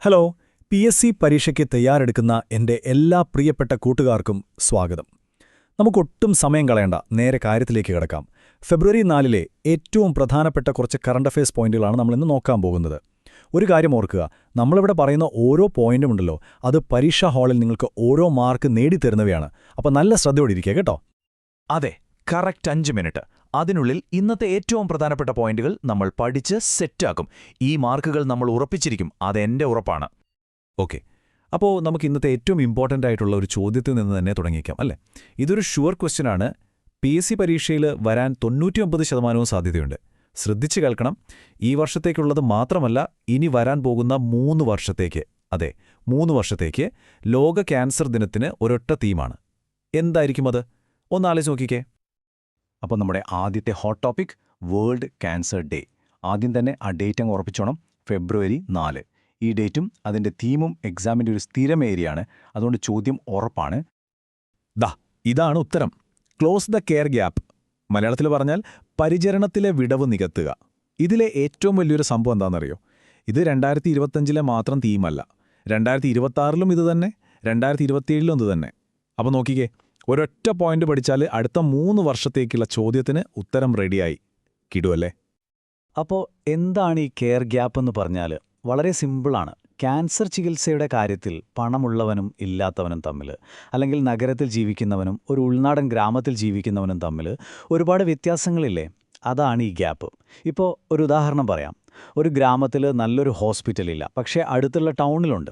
Hello, PSC. പരീക്ഷയ്ക്ക് തയ്യാറെടുക്കുന്ന എൻ്റെ എല്ലാ പ്രിയപ്പെട്ട കൂട്ടുകാർക്കും സ്വാഗതം. നമുക്കൊട്ടും സമയം കളയണ്ട, നേരെ കാര്യത്തിലേക്ക് കിടക്കാം. ഫെബ്രുവരി 4-ലെ ഏറ്റവും പ്രധാനപ്പെട്ട കുറച്ച് കറണ്ട് അഫയേഴ്സ് പോയിന്റുകളാണ് നമ്മളിന്ന് നോക്കാൻ പോകുന്നത്. ഒരു കാര്യം ഓർക്കുക, നമ്മളിവിടെ പറയുന്ന ഓരോ പോയിന്റുമുണ്ടല്ലോ, അത് പരീക്ഷാ ഹാളിൽ നിങ്ങൾക്ക് ഓരോ മാർക്ക് നേടിത്തരുന്നവയാണ്. അപ്പോൾ നല്ല ശ്രദ്ധയോടിരിക്കുക കേട്ടോ. അതെ, കറക്റ്റ് 5 മിനിറ്റ്. അതിനുള്ളിൽ ഇന്നത്തെ ഏറ്റവും പ്രധാനപ്പെട്ട പോയിന്റുകൾ നമ്മൾ പഠിച്ച് സെറ്റാക്കും. ഈ മാർക്കുകൾ നമ്മൾ ഉറപ്പിച്ചിരിക്കും, അതെന്റെ ഉറപ്പാണ്. ഓക്കെ, അപ്പോൾ നമുക്ക് ഇന്നത്തെ ഏറ്റവും ഇമ്പോർട്ടൻ്റ് ആയിട്ടുള്ള ഒരു ചോദ്യത്തിൽ നിന്ന് തന്നെ തുടങ്ങിയേക്കാം അല്ലേ. ഇതൊരു ഷുവർ ക്വസ്റ്റ്യനാണ്. പി.എസ്.സി. പരീക്ഷയിൽ വരാൻ 99% സാധ്യതയുണ്ട്. ശ്രദ്ധിച്ചു കേൾക്കണം. ഈ വർഷത്തേക്കുള്ളത് മാത്രമല്ല, ഇനി വരാൻ പോകുന്ന 3 വർഷത്തേക്ക്, അതെ 3 വർഷത്തേക്ക് ലോക ക്യാൻസർ ദിനത്തിന് ഒരൊറ്റ തീമാണ്. എന്തായിരിക്കും അത്? ഒന്നാലോചിച്ച് നോക്കിക്കേ. അപ്പോൾ നമ്മുടെ ആദ്യത്തെ hot topic world cancer day. ആദ്യം തന്നെ ആ ഡേറ്റ് അങ്ങ് ഉറപ്പിച്ചോണം, ഫെബ്രുവരി 4. ഈ ഡേറ്റും അതിൻ്റെ തീമും എക്സാമിൻ്റെ ഒരു സ്ഥിരം ഏരിയയാണ്. അതുകൊണ്ട് ചോദ്യം ഉറപ്പാണ്. ഇതാണ് ഉത്തരം. Close the care gap. മലയാളത്തിൽ പറഞ്ഞാൽ പരിചരണത്തിലെ വിടവ് നികത്തുക. ഇതിലെ ഏറ്റവും വലിയൊരു സംഭവം എന്താണെന്നറിയോ? ഇത് 2025-ലെ മാത്രം തീമല്ല, 2026-ലും ഇത് തന്നെ, 2027-ലും ഇത് തന്നെ. അപ്പോൾ നോക്കിക്കേ, ഒരൊറ്റ പോയിന്റ് പഠിച്ചാൽ അടുത്ത 3 വർഷത്തേക്കുള്ള ചോദ്യത്തിന് ഉത്തരം റെഡിയായി കിടുവല്ലേ. അപ്പോൾ എന്താണ് ഈ കെയർ ഗ്യാപ്പ് എന്ന് പറഞ്ഞാൽ? വളരെ സിമ്പിളാണ്. ക്യാൻസർ ചികിത്സയുടെ കാര്യത്തിൽ പണമുള്ളവനും ഇല്ലാത്തവനും തമ്മിൽ, അല്ലെങ്കിൽ നഗരത്തിൽ ജീവിക്കുന്നവനും ഒരു ഉൾനാടൻ ഗ്രാമത്തിൽ ജീവിക്കുന്നവനും തമ്മിൽ ഒരുപാട് വ്യത്യാസങ്ങളില്ലേ? അതാണ് ഈ ഗ്യാപ്പ്. ഇപ്പോൾ ഒരു ഉദാഹരണം പറയാം. ഒരു ഗ്രാമത്തിൽ നല്ലൊരു ഹോസ്പിറ്റലില്ല, പക്ഷേ അടുത്തുള്ള ടൗണിലുണ്ട്.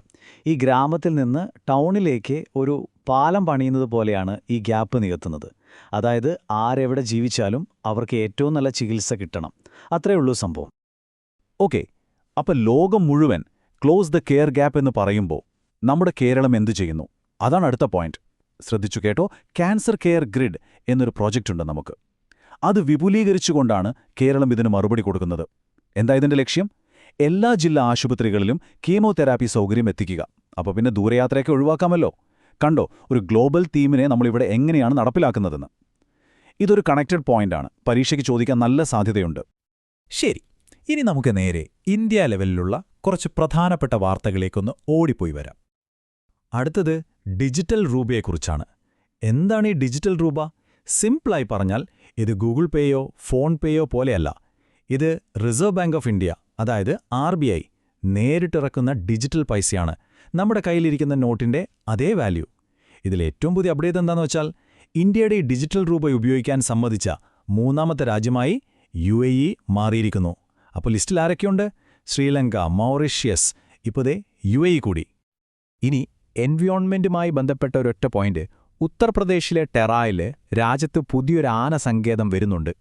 ഈ ഗ്രാമത്തിൽ നിന്ന് ടൗണിലേക്ക് ഒരു പാലം പണിയുന്നത് പോലെയാണ് ഈ ഗ്യാപ്പ് നികത്തുന്നത്. അതായത് ആരെവിടെ ജീവിച്ചാലും അവർക്ക് ഏറ്റവും നല്ല ചികിത്സ കിട്ടണം. അത്രയേ ഉള്ളൂ സംഭവം. ഓക്കെ, അപ്പോൾ ലോകം മുഴുവൻ ക്ലോസ് ദ കെയർ ഗ്യാപ്പ് എന്ന് പറയുമ്പോൾ നമ്മുടെ കേരളം എന്തു ചെയ്യുന്നു? അതാണ് അടുത്ത പോയിന്റ്. ശ്രദ്ധിച്ചു കേട്ടോ. ക്യാൻസർ കെയർ ഗ്രിഡ് എന്നൊരു പ്രോജക്റ്റ് ഉണ്ട് നമുക്ക്. അത് വിപുലീകരിച്ചുകൊണ്ടാണ് കേരളം ഇതിന് മറുപടി കൊടുക്കുന്നത്. എന്താ ഇതിന്റെ ലക്ഷ്യം? എല്ലാ ജില്ലാ ആശുപത്രികളിലും കീമോതെറാപ്പി സൗകര്യം എത്തിക്കുക. അപ്പോൾ പിന്നെ ദൂരയാത്രയൊക്കെ ഒഴിവാക്കാമല്ലോ. കണ്ടോ, ഒരു ഗ്ലോബൽ തീമിനെ നമ്മളിവിടെ എങ്ങനെയാണ് നടപ്പിലാക്കുന്നതെന്ന്. ഇതൊരു കണക്റ്റഡ് പോയിന്റാണ്. പരീക്ഷയ്ക്ക് ചോദിക്കാൻ നല്ല സാധ്യതയുണ്ട്. ശരി, ഇനി നമുക്ക് നേരെ ഇന്ത്യ ലെവലിലുള്ള കുറച്ച് പ്രധാനപ്പെട്ട വാർത്തകളിലേക്കൊന്ന് ഓടിപ്പോയി വരാം. അടുത്തത് ഡിജിറ്റൽ രൂപയെക്കുറിച്ചാണ്. എന്താണ് ഈ ഡിജിറ്റൽ രൂപ? സിംപിളായി പറഞ്ഞാൽ ഇത് ഗൂഗിൾ പേയോ ഫോൺ പേയോ പോലെയല്ല. ഇത് റിസർവ് ബാങ്ക് ഓഫ് ഇന്ത്യ, അതായത് RBI, നേരിട്ടിറക്കുന്ന ഡിജിറ്റൽ പൈസയാണ്. നമ്മുടെ കയ്യിലിരിക്കുന്ന നോട്ടിൻ്റെ അതേ വാല്യൂ. ഇതിലേറ്റവും പുതിയ അപ്ഡേറ്റ് എന്താണെന്ന് വെച്ചാൽ, ഇന്ത്യയുടെ ഈ ഡിജിറ്റൽ രൂപ ഉപയോഗിക്കാൻ സമ്മതിച്ച 3ാമത്തെ രാജ്യമായി UAE മാറിയിരിക്കുന്നു. അപ്പോൾ ലിസ്റ്റിൽ ആരൊക്കെയുണ്ട്? ശ്രീലങ്ക, മൗറീഷ്യസ്, ഇപ്പോഴേ UAE കൂടി. ഇനി എൻവയോൺമെൻറ്റുമായി ബന്ധപ്പെട്ട ഒരൊറ്റ പോയിന്റ്. ഉത്തർപ്രദേശിലെ ടെറായിൽ രാജ്യത്ത് പുതിയൊരു ആന സങ്കേതം വരുന്നുണ്ട്.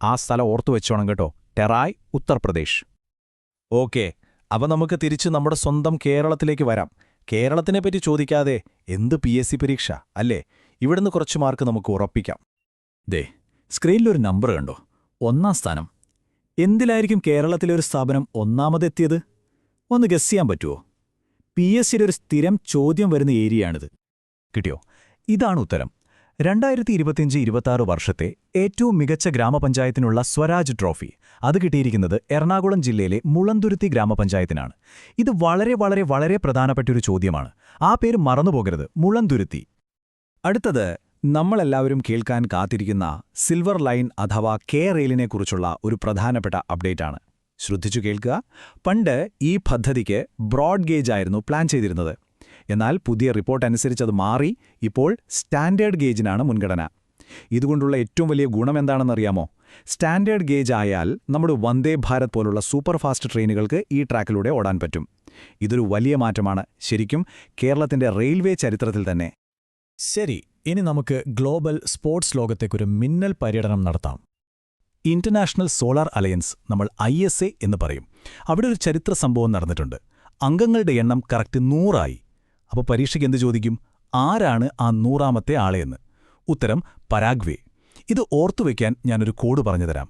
ആ സ്ഥലം ഓർത്തു വെച്ചോണം കേട്ടോ, ടെറായ്, ഉത്തർപ്രദേശ്. ഓക്കെ, അപ്പോൾ നമുക്ക് തിരിച്ച് നമ്മുടെ സ്വന്തം കേരളത്തിലേക്ക് വരാം. കേരളത്തിനെപ്പറ്റി ചോദിക്കാതെ എന്ത് PSC പരീക്ഷ അല്ലേ? ഇവിടുന്ന് കുറച്ച് മാർക്ക് നമുക്ക് ഉറപ്പിക്കാം. സ്ക്രീനിലൊരു നമ്പർ കണ്ടോ? 1ാം സ്ഥാനം. എന്തിലായിരിക്കും കേരളത്തിലെ ഒരു സ്ഥാപനം 1ാമതെത്തിയത്? ഒന്ന് ഗസ് ചെയ്യാൻ പറ്റുമോ? PSCയുടെ ഒരു സ്ഥിരം ചോദ്യം വരുന്ന ഏരിയയാണിത്. കിട്ടിയോ? ഇതാണ് ഉത്തരം. 2025-26 വർഷത്തെ ഏറ്റവും മികച്ച ഗ്രാമപഞ്ചായത്തിനുള്ള സ്വരാജ് ട്രോഫി അത് കിട്ടിയിരിക്കുന്നത് എറണാകുളം ജില്ലയിലെ മുളന്തുരുത്തി ഗ്രാമപഞ്ചായത്തിനാണ്. ഇത് വളരെ വളരെ വളരെ പ്രധാനപ്പെട്ടൊരു ചോദ്യമാണ്. ആ പേര് മറന്നുപോകരുത്, മുളന്തുരുത്തി. അടുത്തത് നമ്മളെല്ലാവരും കേൾക്കാൻ കാത്തിരിക്കുന്ന സിൽവർ ലൈൻ അഥവാ റെയിലിനെക്കുറിച്ചുള്ള ഒരു പ്രധാനപ്പെട്ട അപ്ഡേറ്റാണ്. ശ്രദ്ധിച്ചു കേൾക്കുക. പണ്ട് ഈ പദ്ധതിക്ക് ബ്രോഡ് ഗേജ് ആയിരുന്നു പ്ലാൻ ചെയ്തിരുന്നത്. എന്നാൽ പുതിയ റിപ്പോർട്ട് അനുസരിച്ച് അത് മാറി. ഇപ്പോൾ സ്റ്റാൻഡേർഡ് ഗേജിനാണ് മുൻഗണന. ഇതുകൊണ്ടുള്ള ഏറ്റവും വലിയ ഗുണം എന്താണെന്നറിയാമോ? സ്റ്റാൻഡേർഡ് ഗേജ് ആയാൽ നമ്മുടെ വന്ദേ ഭാരത് പോലുള്ള സൂപ്പർ ഫാസ്റ്റ് ട്രെയിനുകൾക്ക് ഈ ട്രാക്കിലൂടെ ഓടാൻ പറ്റും. ഇതൊരു വലിയ മാറ്റമാണ്, ശരിക്കും കേരളത്തിന്റെ റെയിൽവേ ചരിത്രത്തിൽ തന്നെ. ശരി, ഇനി നമുക്ക് ഗ്ലോബൽ സ്പോർട്സ് ലോകത്തേക്കൊരു മിന്നൽ പര്യടനം നടത്താം. ഇന്റർനാഷണൽ സോളാർ അലയൻസ്, നമ്മൾ ISA എന്ന് പറയും. അവിടെ ഒരു ചരിത്ര സംഭവം നടന്നിട്ടുണ്ട്. അംഗങ്ങളുടെ എണ്ണം കറക്റ്റ് 100 അപ്പോൾ പരീക്ഷയ്ക്ക് എന്ത് ചോദിക്കും? ആരാണ് ആ 100ാമത്തെ ആളെയെന്ന്? ഉത്തരം പരാഗ്വേ. ഇത് ഓർത്തുവെക്കാൻ ഞാനൊരു കോഡ് പറഞ്ഞുതരാം.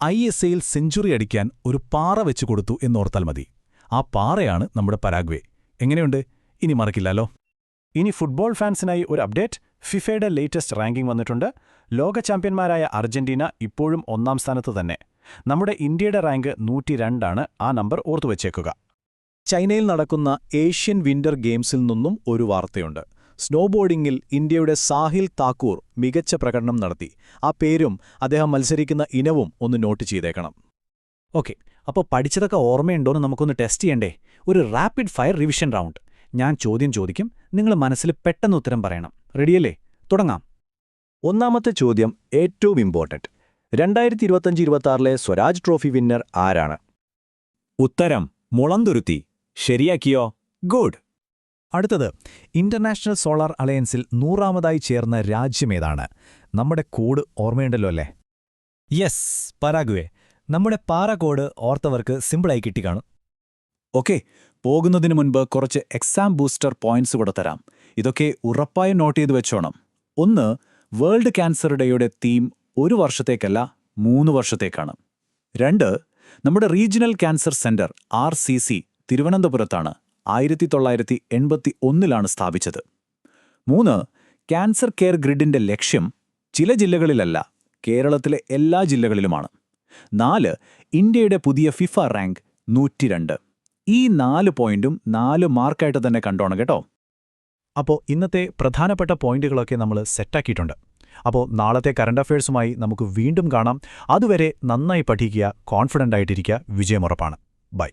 ISAയിൽ സെഞ്ചുറി അടിക്കാൻ ഒരു പാറ വെച്ച് കൊടുത്തു എന്നോർത്താൽ മതി. ആ പാറയാണ് നമ്മുടെ പരാഗ്വേ. എങ്ങനെയുണ്ട്? ഇനി മറക്കില്ലല്ലോ. ഇനി ഫുട്ബോൾ ഫാൻസിനായി ഒരു അപ്ഡേറ്റ്. ഫിഫയുടെ ലേറ്റസ്റ്റ് റാങ്കിംഗ് വന്നിട്ടുണ്ട്. ലോക ചാമ്പ്യന്മാരായ അർജന്റീന ഇപ്പോഴും 1ാം സ്ഥാനത്ത് തന്നെ. നമ്മുടെ ഇന്ത്യയുടെ റാങ്ക് 102 ആണ്. ആ നമ്പർ ഓർത്തുവെച്ചേക്കുക. ചൈനയിൽ നടക്കുന്ന ഏഷ്യൻ വിന്റർ ഗെയിംസിൽ നിന്നും ഒരു വാർത്തയുണ്ട്. സ്നോബോർഡിംഗിൽ ഇന്ത്യയുടെ സാഹിൽ താക്കൂർ മികച്ച പ്രകടനം നടത്തി. ആ പേരും അദ്ദേഹം മത്സരിക്കുന്ന ഇനവും ഒന്ന് നോട്ട് ചെയ്തേക്കണം. ഓക്കെ, അപ്പോൾ പഠിച്ചതൊക്കെ ഓർമ്മയുണ്ടോയെന്ന് നമുക്കൊന്ന് ടെസ്റ്റ് ചെയ്യണ്ടേ? ഒരു റാപ്പിഡ് ഫയർ റിവിഷൻ റൗണ്ട്. ഞാൻ ചോദ്യം ചോദിക്കും, നിങ്ങൾ മനസ്സിൽ പെട്ടെന്ന് ഉത്തരം പറയണം. റെഡിയല്ലേ? തുടങ്ങാം. ഒന്നാമത്തെ ചോദ്യം ഏറ്റവും ഇമ്പോർട്ടന്റ്. 2025-26 സ്വരാജ് ട്രോഫി വിന്നർ ആരാണ്? ഉത്തരം മുളന്തുരുത്തി. ശരിയാക്കിയോ? ഗുഡ്. അടുത്തത്, ഇന്റർനാഷണൽ സോളാർ അലയൻസിൽ 100ാമതായി ചേർന്ന രാജ്യമേതാണ്? നമ്മുടെ കോഡ് ഓർമ്മയുണ്ടല്ലോ അല്ലേ? Yes, Paraguay. നമ്മുടെ പാറക്കോഡ് ഓർത്തവർക്ക് സിമ്പിളായി കിട്ടിക്കാണും. ഓക്കെ, പോകുന്നതിനു മുൻപ് കുറച്ച് എക്സാം ബൂസ്റ്റർ പോയിന്റ്സ് കൂടെ തരാം. ഇതൊക്കെ ഉറപ്പായും നോട്ട് ചെയ്തു വെച്ചോണം. 1, വേൾഡ് ക്യാൻസർ ഡേയുടെ തീം 1 വർഷത്തേക്കല്ല 3 വർഷത്തേക്കാണ്. 2, നമ്മുടെ റീജിയണൽ ക്യാൻസർ സെന്റർ RCC തിരുവനന്തപുരത്താണ്. 1981 സ്ഥാപിച്ചത്. 3, ക്യാൻസർ കെയർ ഗ്രിഡിന്റെ ലക്ഷ്യം ചില ജില്ലകളിലല്ല, കേരളത്തിലെ എല്ലാ ജില്ലകളിലുമാണ്. 4, ഇന്ത്യയുടെ പുതിയ ഫിഫ റാങ്ക് 102. ഈ 4 പോയിന്റും 4 മാർക്കായിട്ട് തന്നെ കണ്ടോണം കേട്ടോ. അപ്പോൾ ഇന്നത്തെ പ്രധാനപ്പെട്ട പോയിന്റുകളൊക്കെ നമ്മൾ സെറ്റാക്കിയിട്ടുണ്ട്. അപ്പോൾ നാളത്തെ കറണ്ട് അഫയേഴ്സുമായി നമുക്ക് വീണ്ടും കാണാം. അതുവരെ നന്നായി പഠിക്കുക, കോൺഫിഡൻ്റ് ആയിട്ടിരിക്കുക. വിജയമുറപ്പാണ്. ബൈ.